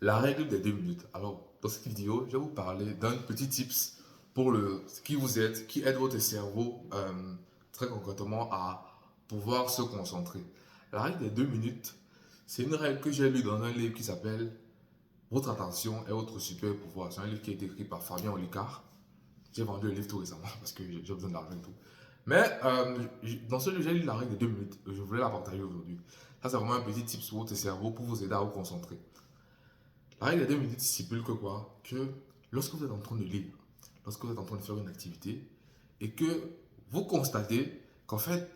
La règle des 2 minutes. Alors, dans cette vidéo, je vais vous parler d'un petit tips qui aide votre cerveau très concrètement à pouvoir se concentrer. La règle des 2 minutes, c'est une règle que j'ai lue dans un livre qui s'appelle Votre attention est votre super pouvoir. C'est un livre qui a été écrit par Fabien Olicard. J'ai vendu le livre tout récemment parce que j'ai besoin d'argent et tout. Mais dans ce livre, j'ai lu la règle des 2 minutes. Je voulais la partager aujourd'hui. Ça, c'est vraiment un petit tip sur votre cerveau pour vous aider à vous concentrer. La règle des 2 minutes stipule que quoi? Que lorsque vous êtes en train de lire, lorsque vous êtes en train de faire une activité et que vous constatez qu'en fait,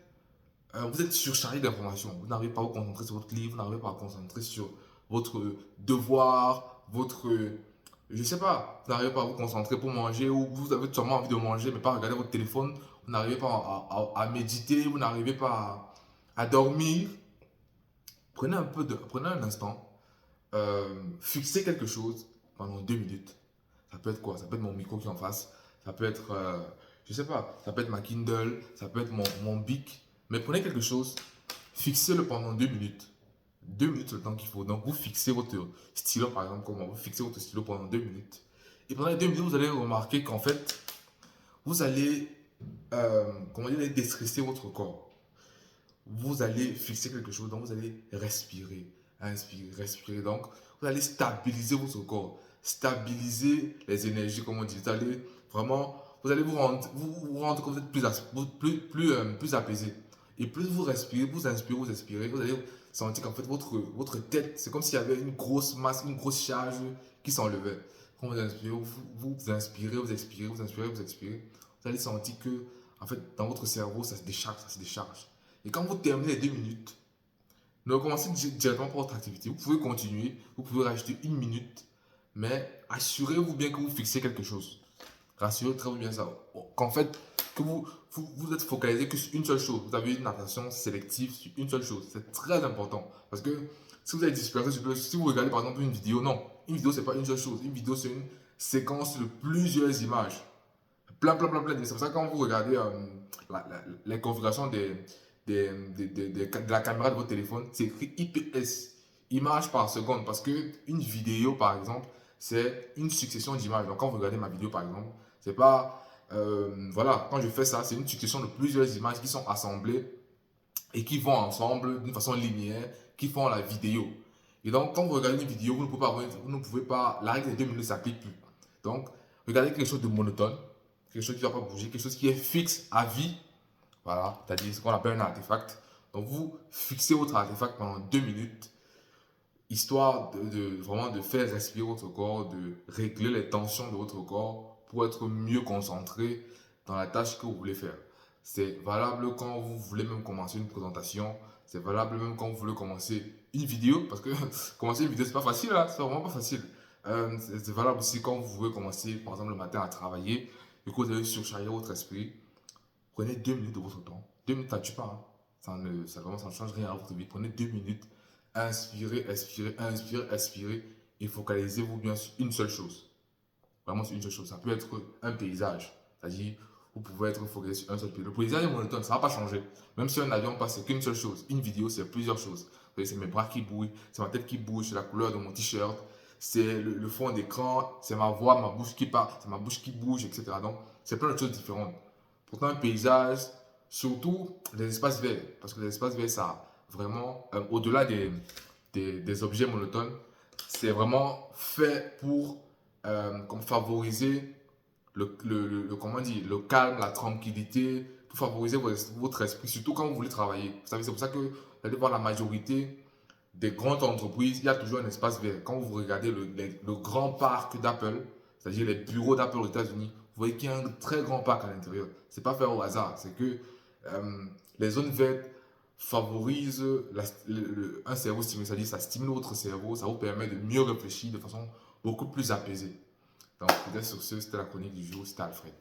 vous êtes surchargé d'informations, vous n'arrivez pas à vous concentrer sur votre livre, vous n'arrivez pas à vous concentrer sur votre devoir, je ne sais pas, vous n'arrivez pas à vous concentrer pour manger ou vous avez seulement envie de manger mais pas regarder votre téléphone, vous n'arrivez pas à méditer, vous n'arrivez pas à dormir. Prenez un instant, fixer quelque chose pendant 2 minutes. Ça peut être quoi? Ça peut être mon micro qui est en face. Ça peut être, je sais pas, ça peut être ma Kindle. Ça peut être mon Bic. Mais prenez quelque chose, fixez-le pendant 2 minutes. 2 minutes, c'est le temps qu'il faut. Donc, vous fixez votre stylo, par exemple, comment vous fixez votre stylo pendant 2 minutes. Et pendant les 2 minutes, vous allez remarquer qu'en fait, vous allez, comment dire, déstresser votre corps. Vous allez fixer quelque chose, donc vous allez respirer, inspirer, respirer. Donc, vous allez stabiliser votre corps, stabiliser les énergies, comme on dit. Vous allez vraiment, vous allez vous rendre compte que vous êtes plus apaisé. Et plus vous respirez, vous inspirez, vous expirez, vous allez sentir qu'en fait, votre tête, c'est comme s'il y avait une grosse masse, une grosse charge qui s'enlevait. Quand vous inspirez, vous inspirez, vous expirez, vous inspirez, vous expirez. Vous allez sentir que, en fait, dans votre cerveau, ça se décharge, ça se décharge. Et quand vous terminez les 2 minutes, ne recommencez directement par votre activité. Vous pouvez continuer, vous pouvez rajouter 1 minute, mais assurez-vous bien que vous fixez quelque chose. Rassurez-vous très bien ça. Qu'en fait, que vous êtes focalisé que sur une seule chose. Vous avez une attention sélective sur une seule chose. C'est très important. Parce que si vous êtes dispersé si vous regardez par exemple une vidéo, non. Une vidéo, c'est pas une seule chose. Une vidéo, c'est une séquence de plusieurs images. Plein, plein, plein, plein. C'est pour ça que quand vous regardez les configurations de la caméra de votre téléphone, c'est écrit IPS, images par seconde. Parce qu'une vidéo, par exemple, c'est une succession d'images. Donc, quand vous regardez ma vidéo, par exemple, c'est pas. Voilà, quand je fais ça, c'est une succession de plusieurs images qui sont assemblées et qui vont ensemble d'une façon linéaire, qui font la vidéo. Et donc, quand vous regardez une vidéo, vous ne pouvez pas, la règle des 2 minutes ne s'applique plus. Donc, regardez quelque chose de monotone, quelque chose qui ne va pas bouger, quelque chose qui est fixe à vie. Voilà, c'est-à-dire ce qu'on appelle un artefact. Donc, vous fixez votre artefact pendant 2 minutes, histoire vraiment de faire respirer votre corps, de régler les tensions de votre corps pour être mieux concentré dans la tâche que vous voulez faire. C'est valable quand vous voulez même commencer une présentation, c'est valable même quand vous voulez commencer une vidéo, parce que commencer une vidéo, c'est pas facile, là, c'est vraiment pas facile. C'est valable aussi quand vous voulez commencer, par exemple, le matin à travailler et que vous avez surchargé votre esprit. Prenez 2 minutes de votre temps. 2 minutes, ça ne tue pas, hein. Ça ne change rien à votre vie. Prenez 2 minutes, inspirez, expirez, inspirez, expirez et focalisez-vous bien sur une seule chose. Vraiment sur une seule chose. Ça peut être un paysage. C'est-à-dire, vous pouvez être focalisé sur un seul paysage. Le paysage est monotone, ça ne va pas changer. Même si un avion passe, c'est qu'une seule chose. Une vidéo, c'est plusieurs choses. C'est mes bras qui bougent, c'est ma tête qui bouge, c'est la couleur de mon t-shirt, c'est le fond d'écran, c'est ma voix, ma bouche qui part, c'est ma bouche qui bouge, etc. Donc, c'est plein de choses différentes. Pourtant, un paysage, surtout les espaces verts, parce que les espaces verts, ça, vraiment, au-delà des objets monotones, c'est vraiment fait pour comme favoriser comment dire, le calme, la tranquillité, pour favoriser votre esprit, surtout quand vous voulez travailler. Vous savez, c'est pour ça que vous allez voir la majorité des grandes entreprises, il y a toujours un espace vert. Quand vous regardez le grand parc d'Apple, c'est-à-dire les bureaux d'Apple aux États-Unis, vous voyez qu'il y a un très grand parc à l'intérieur. Ce n'est pas fait au hasard, c'est que les zones vertes favorisent un cerveau stimulé, c'est-à-dire ça stimule votre cerveau, ça vous permet de mieux réfléchir de façon beaucoup plus apaisée. Donc, peut-être sur ce, c'était la chronique du jour, c'était Alfred.